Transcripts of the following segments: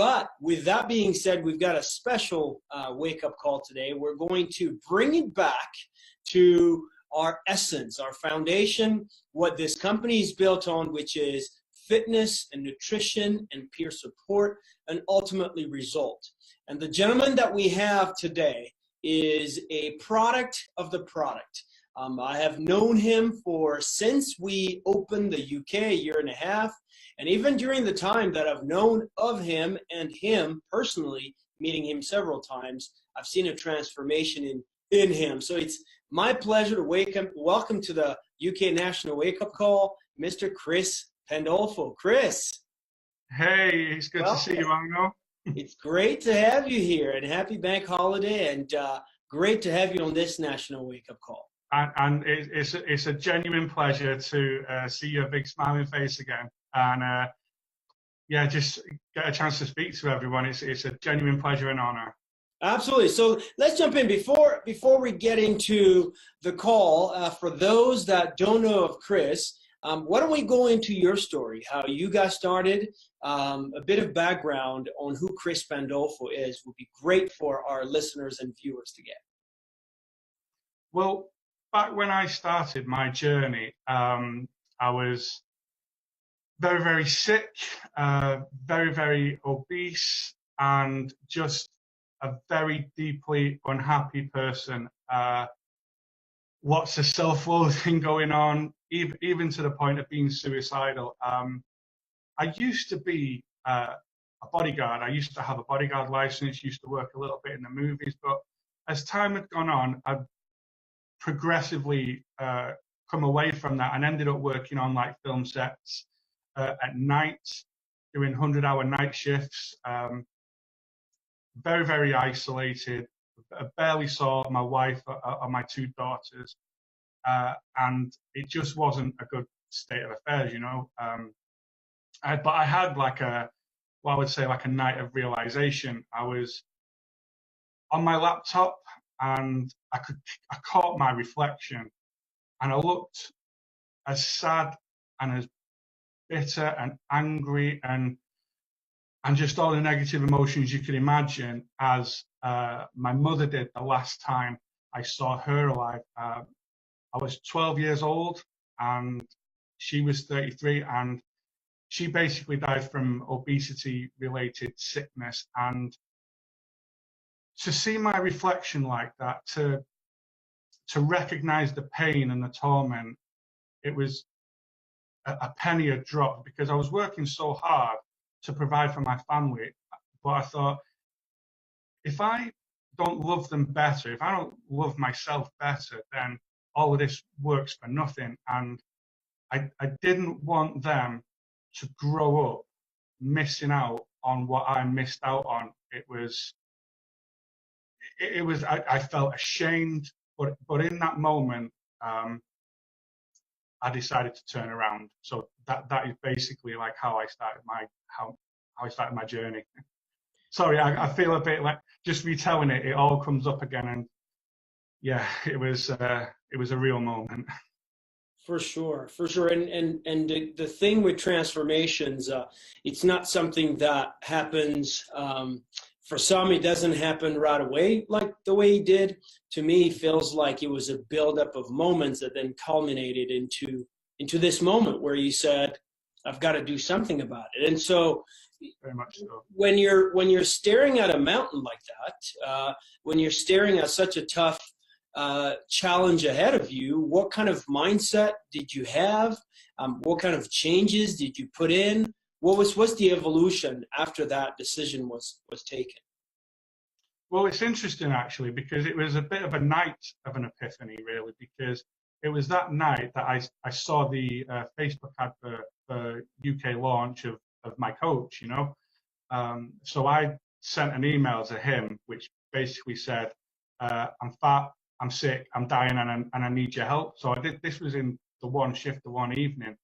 But with that being said, we've got a special wake-up call today. We're going to bring it back to our essence, our foundation, what this company is built on, which is fitness and nutrition and peer support, and ultimately result. And the gentleman that we have today is a product of the product. I have known him since we opened the UK a year and a half, and even during the time that I've known of him and him personally, meeting him several times, I've seen a transformation in him. So it's my pleasure to welcome to the UK National Wake Up Call, Mr. Chris Pandolfo. Chris. Hey, it's good to see you, Arno. It's great to have you here, and happy bank holiday, and great to have you on this National Wake Up Call. And it's a genuine pleasure to see your big smiling face again, and yeah, just get a chance to speak to everyone. It's a genuine pleasure and honor. Absolutely. So let's jump in before we get into the call. For those that don't know of Chris, why don't we go into your story, how you got started, a bit of background on who Chris Pandolfo is would be great for our listeners and viewers to get. Well, back when I started my journey, I was very, very sick, very, very obese, and just a very deeply unhappy person. Lots of self-loathing going on, even to the point of being suicidal. I used to be a bodyguard. I used to have a bodyguard license, used to work a little bit in the movies, but as time had gone on, I'd progressively come away from that and ended up working on like film sets at night, doing 100-hour night shifts, very, very isolated. I barely saw my wife or my two daughters, and it just wasn't a good state of affairs, you know. But I had what I would say like a night of realization. I was on my laptop and I caught my reflection, and I looked as sad and as bitter and angry and just all the negative emotions you could imagine as my mother did the last time I saw her alive. I was 12 years old and she was 33, and she basically died from obesity-related sickness. And to see my reflection like that, to recognize the pain and the torment, it was a penny a drop, because I was working so hard to provide for my family. But I thought, if I don't love them better, if I don't love myself better, then all of this works for nothing. And I didn't want them to grow up missing out on what I missed out on. I felt ashamed, but in that moment, I decided to turn around. So that is basically like how I started my journey. Sorry, I feel a bit like just retelling it. It all comes up again, and yeah, it was a real moment. For sure. And the thing with transformations, it's not something that happens. For some, it doesn't happen right away, like the way he did. To me, it feels like it was a buildup of moments that then culminated into this moment where you said, "I've got to do something about it." And so, very much so. When you're staring at a mountain like that, when you're staring at such a tough challenge ahead of you, what kind of mindset did you have? What kind of changes did you put in? What's the evolution after that decision was taken? Well, it's interesting actually, because it was a bit of a night of an epiphany, really, because it was that night that I saw the Facebook advert for UK launch of my coach, you know. So I sent an email to him which basically said, I'm fat, I'm sick, I'm dying, and I need your help. So I did. This was in the one shift, the one evening.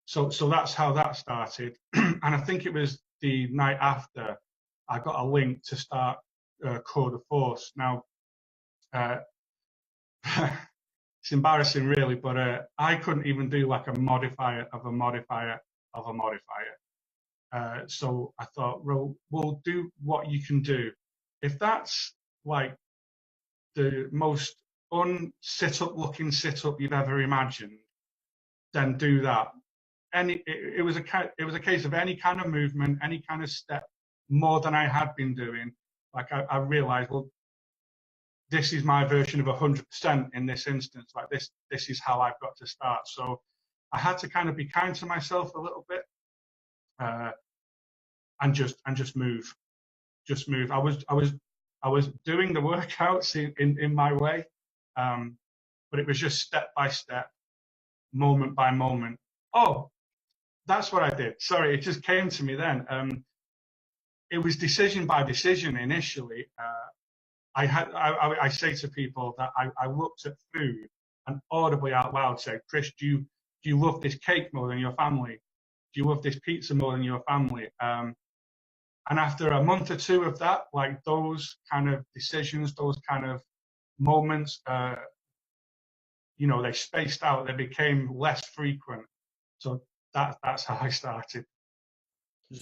So that's how that started. And I think it was the night after I got a link to start Code of Force. Now, it's embarrassing really, but I couldn't even do like a modifier of a modifier of a modifier. So I thought, well, we'll do what you can do. If that's like the most un-sit-up looking sit-up you've ever imagined, then do that. It was a case of any kind of movement, any kind of step more than I had been doing. Like I realized, well, this is my version of 100% in this instance. Like this is how I've got to start. So I had to kind of be kind to myself a little bit, and just move. I was doing the workouts in my way, but it was just step by step, moment by moment. Oh, that's what I did. Sorry, it just came to me then. It was decision by decision initially. I say to people that I looked at food and audibly out loud said, Chris, do you love this cake more than your family? Do you love this pizza more than your family? And after a month or two of that, like those kind of decisions, those kind of moments, they spaced out, they became less frequent. So that's how I started.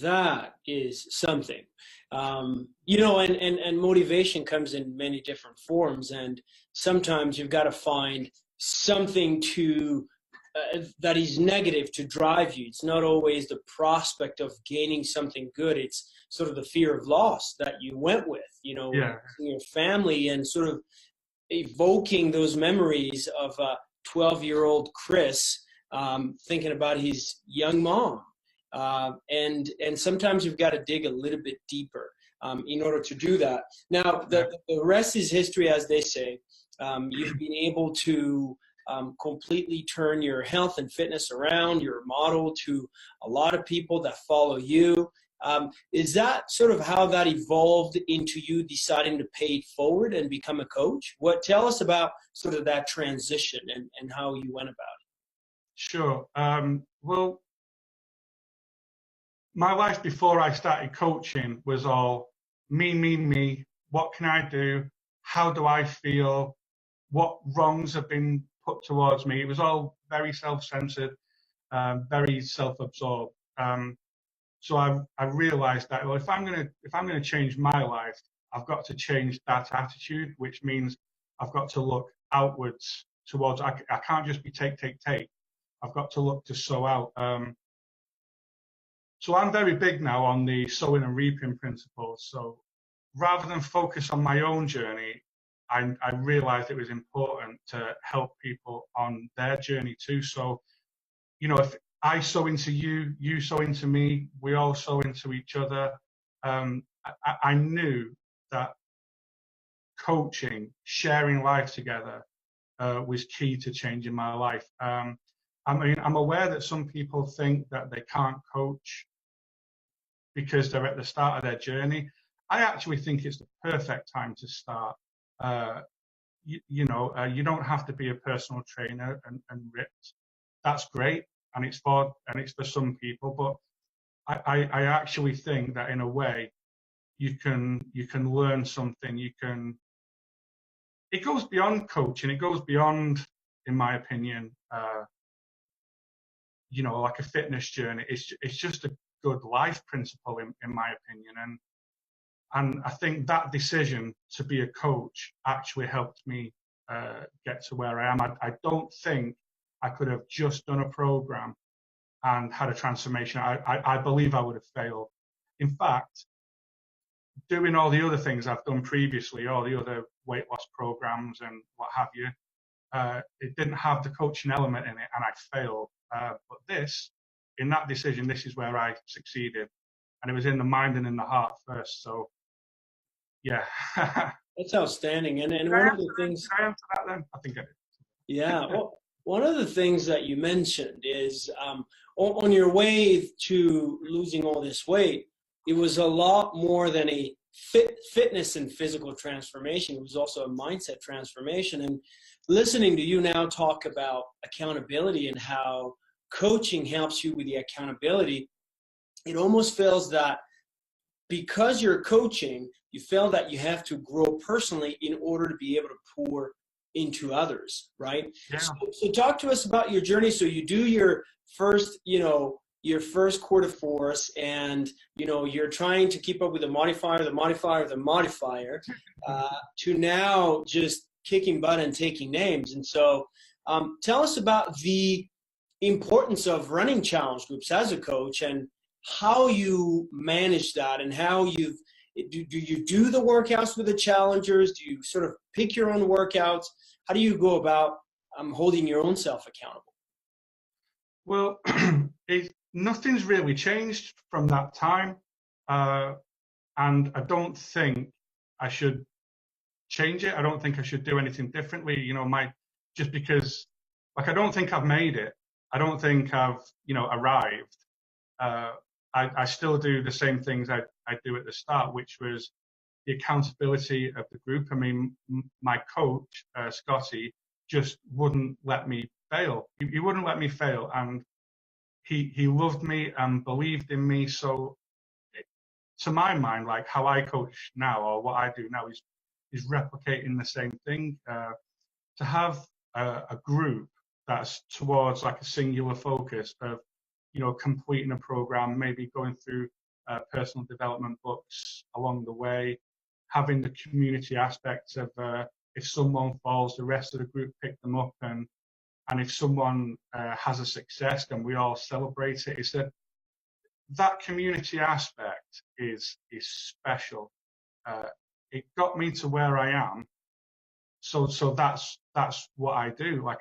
That is something. And motivation comes in many different forms, and sometimes you've got to find something that is negative to drive you. It's not always the prospect of gaining something good. It's sort of the fear of loss that you went with, Yeah. your family, and sort of evoking those memories of 12-year-old Chris thinking about his young mom. And sometimes you've got to dig a little bit deeper in order to do that. Now, the rest is history, as they say. You've been able to completely turn your health and fitness around. You're a model to a lot of people that follow you. Is that sort of how that evolved into you deciding to pay it forward and become a coach? Tell us about sort of that transition and how you went about it. Sure. Well, my life before I started coaching was all me. What can I do? How do I feel? What wrongs have been put towards me? It was all very self-centered, very self-absorbed. So I realized that, well, if I'm gonna change my life, I've got to change that attitude, which means I've got to look outwards towards. I can't just be take. I've got to look to sow out. So I'm very big now on the sowing and reaping principles. So rather than focus on my own journey, I realized it was important to help people on their journey too. So, if I sow into you, you sow into me, we all sow into each other. I knew that coaching, sharing life together, was key to changing my life. I'm aware that some people think that they can't coach because they're at the start of their journey. I actually think it's the perfect time to start. You don't have to be a personal trainer and ripped. That's great, and it's for some people. But I actually think that in a way, you can learn something. It goes beyond coaching. It goes beyond, in my opinion, like a fitness journey. It's just a good life principle, in my opinion. And I think that decision to be a coach actually helped me get to where I am. I don't think I could have just done a program and had a transformation. I believe I would have failed. In fact, doing all the other things I've done previously, all the other weight loss programs and what have you, it didn't have the coaching element in it, and I failed. But in that decision, this is where I succeeded. And it was in the mind and in the heart first. So, yeah. That's outstanding. And one of the things. Can I answer that then? I think I did. Yeah. Well, one of the things that you mentioned is on your way to losing all this weight, it was a lot more than a fitness and physical transformation. It was also a mindset transformation. And listening to you now talk about accountability and how coaching helps you with the accountability, it almost feels that because you're coaching, you feel that you have to grow personally in order to be able to pour into others, right? Yeah. So talk to us about your journey. So you do your first, your first quarter force, and you're trying to keep up with the modifier, to now just kicking butt and taking names. And so, tell us about the importance of running challenge groups as a coach, and how you manage that, and how do you do the workouts with the challengers? Do you sort of pick your own workouts? How do you go about holding your own self accountable? Well, nothing's really changed from that time, and I don't think I should change it. I don't think I should do anything differently. Just because, like, I don't think I've made it. I don't think I've, arrived. I still do the same things I do at the start, which was the accountability of the group. I mean, my coach, Scotty, just wouldn't let me fail. He wouldn't let me fail, and he loved me and believed in me. So, to my mind, like, how I coach now, or what I do now, is replicating the same thing. To have a group that's towards like a singular focus of, completing a program, maybe going through personal development books along the way, having the community aspect of if someone falls, the rest of the group pick them up, and if someone has a success, then we all celebrate it. It's that community aspect is special. It got me to where I am, so that's what I do. Like,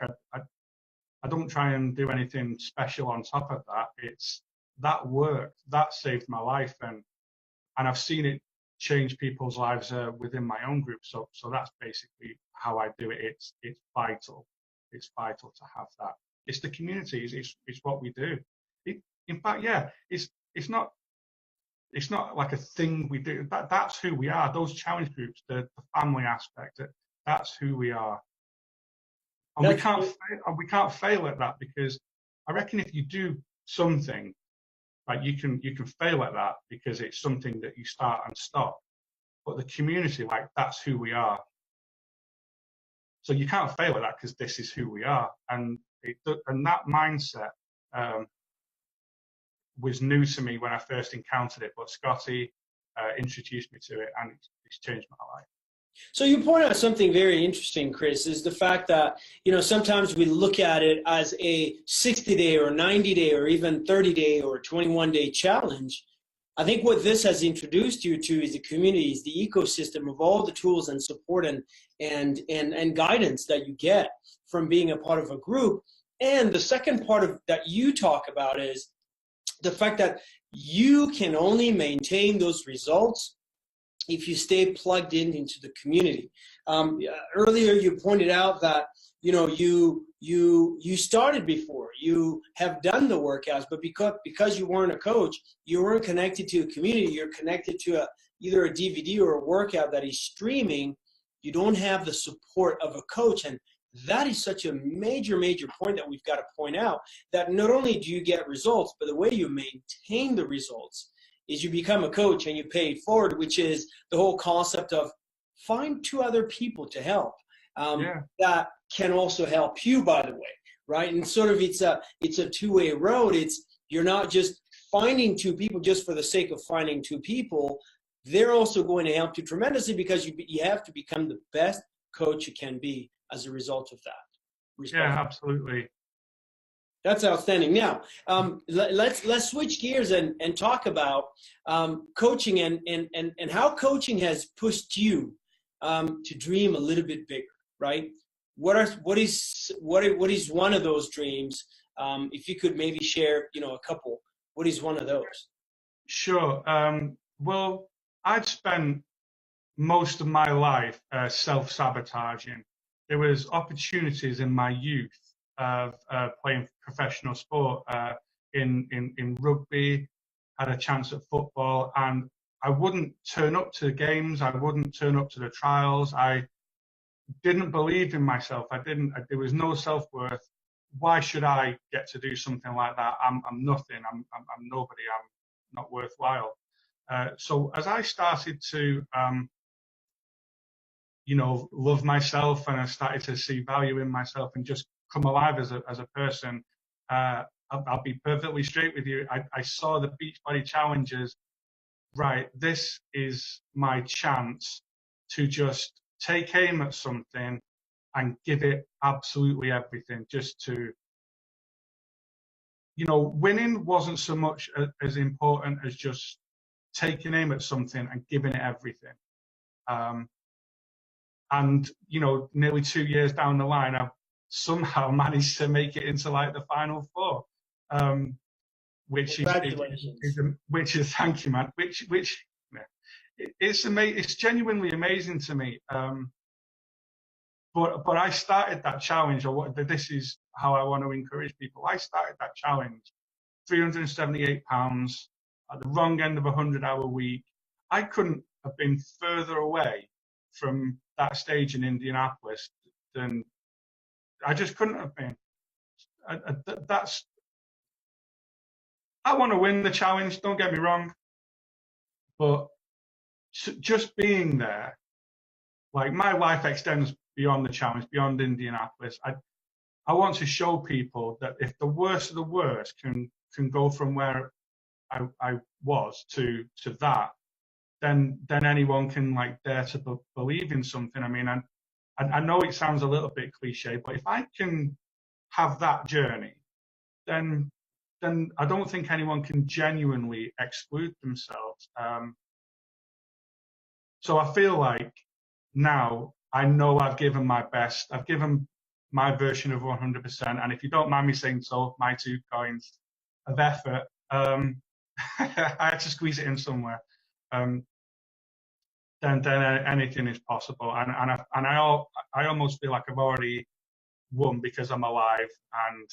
I don't try and do anything special on top of that. It's that work that saved my life, and I've seen it change people's lives within my own group. So that's basically how I do it. It's vital. It's vital to have that. It's the communities. It's what we do. In fact, yeah, it's not like a thing we do. That's who we are. Those challenge groups, the family aspect, that's who we are. And we can't fail at that, because I reckon if you do something, like, you can fail at that because it's something that you start and stop. But the community, like, that's who we are. So you can't fail at that, because this is who we are. And that mindset was new to me when I first encountered it. But Scotty introduced me to it, and it's changed my life. So you point out something very interesting, Chris, is the fact that, sometimes we look at it as a 60-day or 90-day or even 30-day or 21-day challenge. I think what this has introduced you to is the communities, the ecosystem of all the tools and support and guidance that you get from being a part of a group. And the second part of that you talk about is the fact that you can only maintain those results if you stay plugged into the community. Earlier, you pointed out that you started before, you have done the workouts, but because you weren't a coach, you weren't connected to a community. You're connected to either a DVD or a workout that is streaming. You don't have the support of a coach, and that is such a major point that we've got to point out. That not only do you get results, but the way you maintain the results is you become a coach and you pay it forward, which is the whole concept of find two other people to help that can also help you, by the way, right? And sort of it's a two-way road. You're not just finding two people just for the sake of finding two people. They're also going to help you tremendously, because you have to become the best coach you can be as a result of that. Yeah, absolutely. That's outstanding. Now, let's switch gears and talk about coaching and how coaching has pushed you to dream a little bit bigger, right? What is one of those dreams? If you could maybe share, a couple. What is one of those? Sure. Well, I'd spent most of my life self-sabotaging. There was opportunities in my youth of playing professional sport in rugby, had a chance at football, and I wouldn't turn up to the games. I wouldn't turn up to the trials. I didn't believe in myself. There was no self-worth. Why should I get to do something like that? I'm nothing. I'm nobody. I'm not worthwhile. So as I started to love myself, and I started to see value in myself and just come alive as a person, I I'll be perfectly straight with you. I saw the Beachbody challenges. Right, this is my chance to just take aim at something and give it absolutely everything, just to, winning wasn't so much as important as just taking aim at something and giving it everything. And, nearly 2 years down the line, I've somehow managed to make it into like the final four. Which is thank you, man. It's genuinely amazing to me. But I started that challenge, this is how I want to encourage people. I started that challenge, 378 pounds, at the wrong end of a 100-hour week. I couldn't have been further away from that stage in Indianapolis than I just couldn't have been. I want to win the challenge, don't get me wrong, but just being there, like, my life extends beyond the challenge, beyond Indianapolis. I want to show people that if the worst of the worst can go from where I was to that, then anyone can, like, dare to believe in something. I mean, I know it sounds a little bit cliche, but if I can have that journey, then I don't think anyone can genuinely exclude themselves. So I feel like now I know I've given my best. I've given my version of 100%. And if you don't mind me saying so, my 2 coins of effort, I had to squeeze it in somewhere. Then anything is possible. And I almost feel like I've already won because I'm alive. And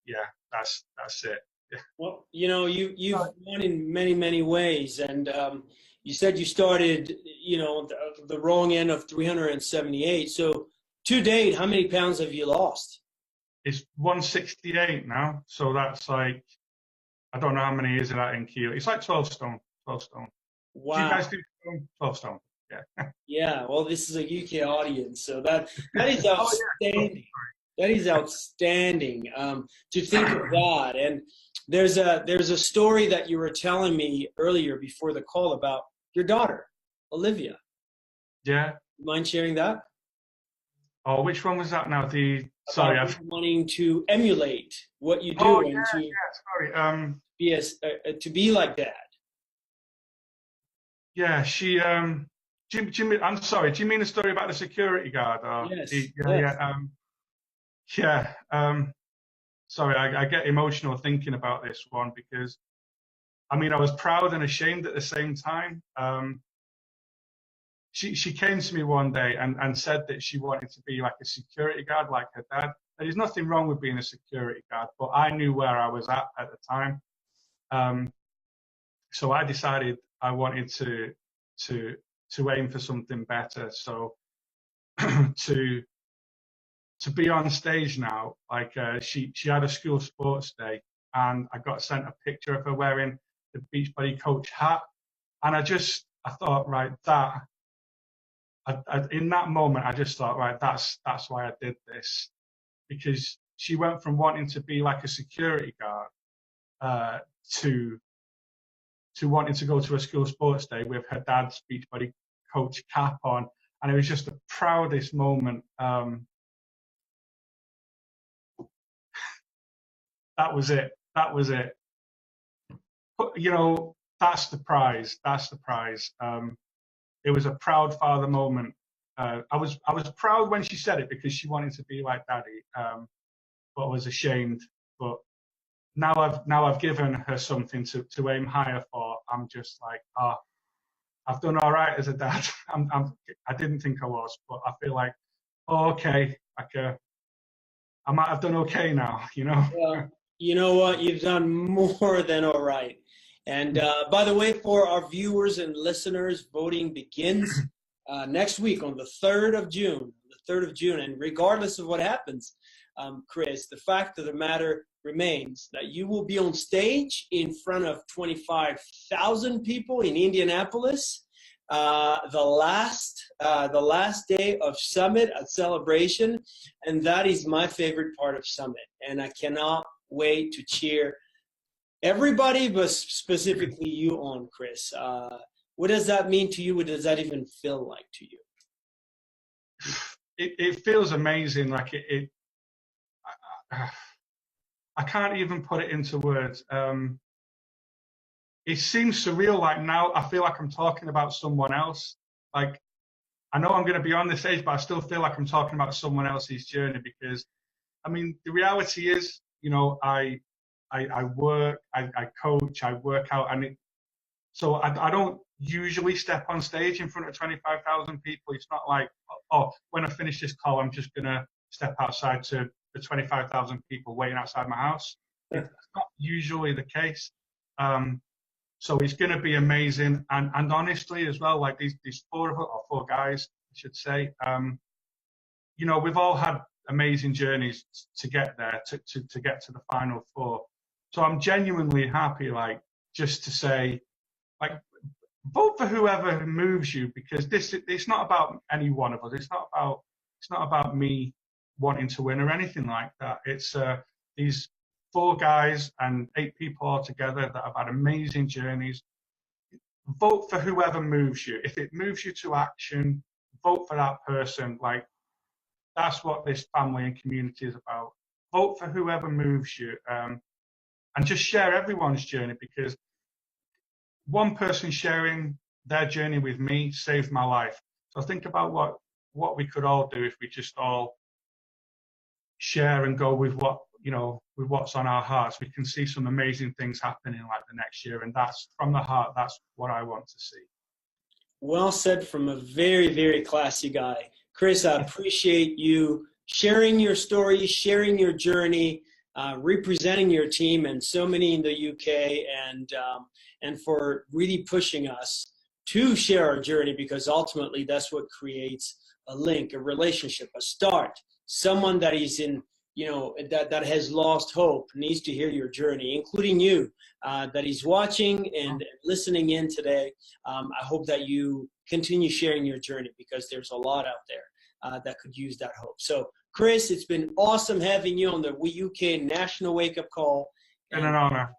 yeah, that's it. Yeah. Well, you've won in many, many ways. And you said you started, the wrong end of 378. So to date, how many pounds have you lost? It's 168 now. So that's like, I don't know how many is that in kilo. It's like 12 stone. 12 stone. Wow. Do you guys do 12 stone? Yeah. Yeah. Well, this is a UK audience, so that is outstanding. That is outstanding to think of that. And there's a story that you were telling me earlier before the call about your daughter, Olivia. Yeah. Mind sharing that? Oh, which one was that now? Wanting to emulate what you do. Oh, and sorry. to be like Dad. Yeah, she. Jimmy, I'm sorry. Do you mean the story about the security guard? Yes. Yeah. Sorry, I get emotional thinking about this one because, I mean, I was proud and ashamed at the same time. She came to me one day and said that she wanted to be like a security guard, like her dad. There's nothing wrong with being a security guard, but I knew where I was at the time. So I decided I wanted to aim for something better. So to be on stage now, like she had a school sports day, and I got sent a picture of her wearing the Beachbody coach hat, and I thought, right, in that moment, I just thought, right, that's why I did this, because she went from wanting to be like a security guard to wanting to go to a school sports day with her dad's Beachbody coach cap on, and it was just the proudest moment. That was it. But, that's the prize. It was a proud father moment. I was proud when she said it because she wanted to be like Daddy, but I was ashamed. But now I've given her something to aim higher for. I'm just like, I've done all right as a dad. I didn't think I was, but I feel like, okay, like I might have done okay now. Well, you know what? You've done more than all right. And by the way, for our viewers and listeners, voting begins next week on the 3rd of June. The 3rd of June. And regardless of what happens, Chris, the fact of the matter remains that you will be on stage in front of 25,000 people in Indianapolis. The last day of Summit at Celebration, and that is my favorite part of Summit, and I cannot way to cheer everybody, but specifically you on, Chris. What does that mean to you? What does that even feel like to you? It feels amazing. Like I can't even put it into words. It seems surreal. Like now, I feel like I'm talking about someone else. Like I know I'm going to be on this stage, but I still feel like I'm talking about someone else's journey because, I mean, the reality is, you know, I work, I coach, I work out, and so I don't usually step on stage in front of 25,000 people. It's not like, oh, when I finish this call, I'm just going to step outside to the 25,000 people waiting outside my house. It's not usually the case. So it's going to be amazing. And honestly, as well, like these four guys, I should say, you know, we've all had amazing journeys to get there, to get to the final four. So I'm genuinely happy, like, just to say, like, vote for whoever moves you, because it's not about any one of us. It's not about me wanting to win or anything like that. It's these 4 guys and 8 people all together that have had amazing journeys. Vote for whoever moves you. If it moves you to action, vote for that person. Like, that's what this family and community is about. Vote for whoever moves you, and just share everyone's journey, because one person sharing their journey with me saved my life. So think about what we could all do if we just all share and go with with what's on our hearts. We can see some amazing things happening like the next year, and that's from the heart. That's what I want to see. Well said from a very, very classy guy. Chris, I appreciate you sharing your story, sharing your journey, representing your team and so many in the UK, and for really pushing us to share our journey, because ultimately that's what creates a link, a relationship, a start. Someone that is in, that has lost hope needs to hear your journey, including you, that is watching and listening in today. I hope that you continue sharing your journey, because there's a lot out there that could use that hope. So, Chris, it's been awesome having you on the UK National Wake Up Call. And an honor.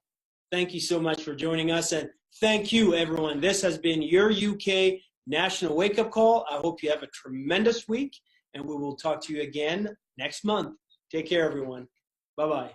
Thank you so much for joining us. And thank you, everyone. This has been your UK National Wake Up Call. I hope you have a tremendous week, and we will talk to you again next month. Take care, everyone. Bye-bye.